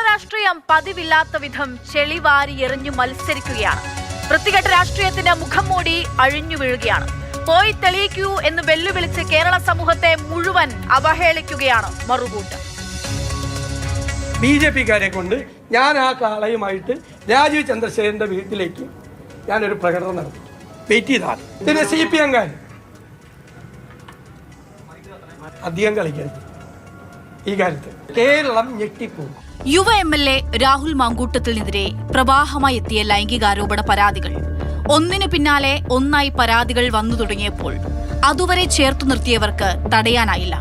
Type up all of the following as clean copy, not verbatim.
രാഷ്ട്രീയം പതിവില്ലാത്ത വിധം ചെളിവാരി എറിഞ്ഞു മത്സരിക്കുകയാണ്. വൃത്തികെട്ട രാഷ്ട്രീയത്തിന്റെ മുഖം മൂടി അഴിഞ്ഞു വീഴുകയാണ്. പോയി തെളിയിക്കൂ എന്ന് വെല്ലുവിളിച്ച് കേരള സമൂഹത്തെ മുഴുവൻ അവഹേളിക്കുകയാണ് മറുകൂട്ടം. BJP-കാരെ കൊണ്ട് ഞാൻ ആ കാളയുമായിട്ട് രാജീവ് ചന്ദ്രശേഖരന്റെ വീട്ടിലേക്ക് ഞാനൊരു പ്രകടനം നടത്തി. വെയിറ്റ് ചെയ്താണ്. പിന്നെ CPM-കാർ അധികം കളിക്കരുത് ഈ കാര്യത്തിൽ. കേരളം ഞെട്ടിപ്പോകും. യുവ MLA രാഹുൽ മാങ്കൂട്ടത്തിനെതിരെ പ്രവാഹമായി എത്തിയ ലൈംഗികാരോപണ പരാതികൾ ഒന്നിനു പിന്നാലെ ഒന്നായി പരാതികൾ വന്നു തുടങ്ങിയപ്പോൾ അതുവരെ ചേർത്തു നിർത്തിയവർക്ക് തടയാനായില്ല.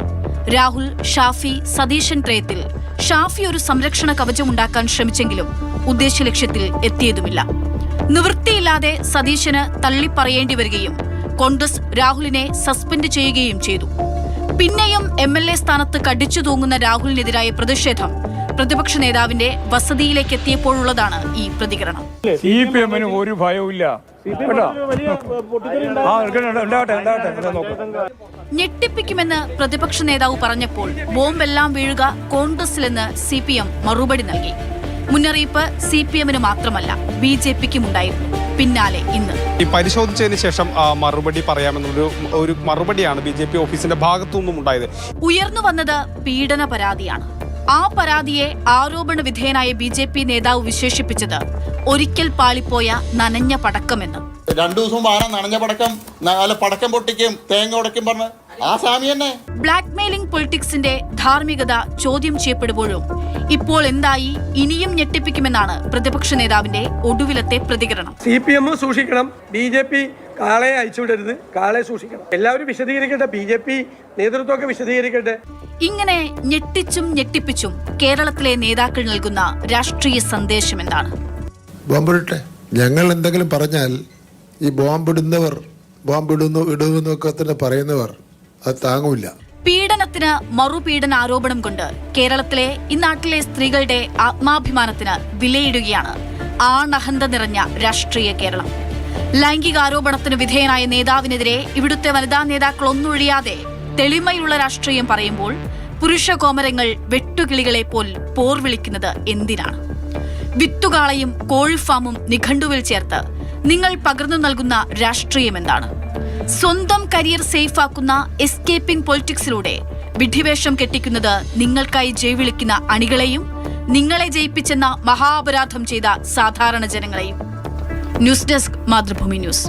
രാഹുൽ, ഷാഫി, സതീശൻ ത്രയത്തിൽ ഷാഫി ഒരു സംരക്ഷണ കവചമുണ്ടാക്കാൻ ശ്രമിച്ചെങ്കിലും ഉദ്ദേശ ലക്ഷ്യത്തിൽ എത്തിയതുമില്ല. നിവൃത്തിയില്ലാതെ സതീശന് തള്ളിപ്പറയേണ്ടി വരികയും കോൺഗ്രസ് രാഹുലിനെ സസ്പെൻഡ് ചെയ്യുകയും ചെയ്തു. പിന്നെയും MLA സ്ഥാനത്ത് കടിച്ചു തൂങ്ങുന്ന രാഹുലിനെതിരായ പ്രതിഷേധം പ്രതിപക്ഷ നേതാവിന്റെ വസതിയിലേക്ക് എത്തിയപ്പോഴുള്ളതാണ് ഈ പ്രതികരണം. CPM-ന് ഒരു ഭയവുമില്ല. ഞെട്ടിപ്പിക്കുമെന്ന് പ്രതിപക്ഷ നേതാവ് പറഞ്ഞപ്പോൾ ബോംബെല്ലാം വീഴുക കോൺഗ്രസിലെന്ന് CPM മറുപടി നൽകി. മുന്നറിയിപ്പ് CPM-ന് മാത്രമല്ല BJP-ക്കും ഉണ്ടായിരുന്നു. പിന്നാലെ ഇന്ന് ഈ പരിശോധിച്ചതിന് ശേഷം മറുപടി പറയാമെന്നൊരു മറുപടിയാണ് BJP ഓഫീസിന്റെ ഭാഗത്തുനിന്നും ഉണ്ടായത്. ഉയർന്നു വന്നത് പീഡന പരാതിയാണ്. ആ പരാതിയെ ആരോപണ വിധേയനായ BJP നേതാവ് വിശേഷിപ്പിച്ചത് ഒരിക്കൽ പാളിപ്പോയ നനഞ്ഞ പടക്കമെന്ന്. 2 ദിവസം വാരം നനഞ്ഞ പടക്കം, പടക്കം പൊട്ടിക്കും, തേങ്ങ ഉടയ്ക്കും പറഞ്ഞ് ആ സ്വാമി തന്നെ. ബ്ലാക്ക് മെയിലിംഗ് പൊളിറ്റിക്സിന്റെ ധാർമ്മികത ചോദ്യം ചെയ്യപ്പെടുമ്പോഴും ഇപ്പോൾ എന്തായി? ഇനിയും ഞെട്ടിപ്പിക്കുമെന്നാണ് പ്രതിപക്ഷ നേതാവിന്റെ ഒടുവിലത്തെ പ്രതികരണം. CPM സൂക്ഷിക്കണം, BJP കാളയെ അയച്ചുവിടരുത്, കാളയെ സൂക്ഷിക്കണം. എല്ലാവരും വിശദീകരിക്കട്ടെ, BJP നേതൃത്വമൊക്കെ വിശദീകരിക്കട്ടെ. ഇങ്ങനെ ഞെട്ടിച്ചും ഞെട്ടിപ്പിച്ചും കേരളത്തിലെ നേതാക്കൾ നൽകുന്ന രാഷ്ട്രീയ സന്ദേശം എന്താണ്? ബോംബിട്ടെ, ഞങ്ങൾ എന്തെങ്കിലും പറഞ്ഞാൽ ഈ ബോംബിടുന്നവർ ഇടുന്നൊക്കെ തന്നെ പറയുന്നവർ അത് താങ്ങൂല. പീഡനത്തിന് മറുപീഡന ആരോപണം കൊണ്ട് കേരളത്തിലെ ഇന്നാട്ടിലെ സ്ത്രീകളുടെ ആത്മാഭിമാനത്തിന് വിലയിടുകയാണ് ആണഹന്ത നിറഞ്ഞ രാഷ്ട്രീയ കേരളം. ലൈംഗികാരോപണത്തിന് വിധേയനായ നേതാവിനെതിരെ ഇവിടുത്തെ വനിതാ നേതാക്കൾ ഒന്നൊഴിയാതെ തെളിമയുള്ള രാഷ്ട്രീയം പറയുമ്പോൾ പുരുഷ കോമരങ്ങൾ വെട്ടുകിളികളെ പോൽ പോർ വിളിക്കുന്നത് എന്തിനാണ്? വിത്തുകാളയും കോഴിഫാമും നിഘണ്ടുവിൽ ചേർത്ത് നിങ്ങൾ പകർന്നു നൽകുന്ന രാഷ്ട്രീയം എന്താണ്? സ്വന്തം കരിയർ സേഫാക്കുന്ന എസ്കേപ്പിംഗ് പൊളിറ്റിക്സിലൂടെ വിഡ്ഢിവേഷം കെട്ടിക്കുന്നത് നിങ്ങൾക്കായി ജയവിളിക്കുന്ന അണികളെയും നിങ്ങളെ ജയിപ്പിച്ചെന്ന മഹാപരാധം ചെയ്ത സാധാരണ ജനങ്ങളെയും. News desk, Mathrubhumi news.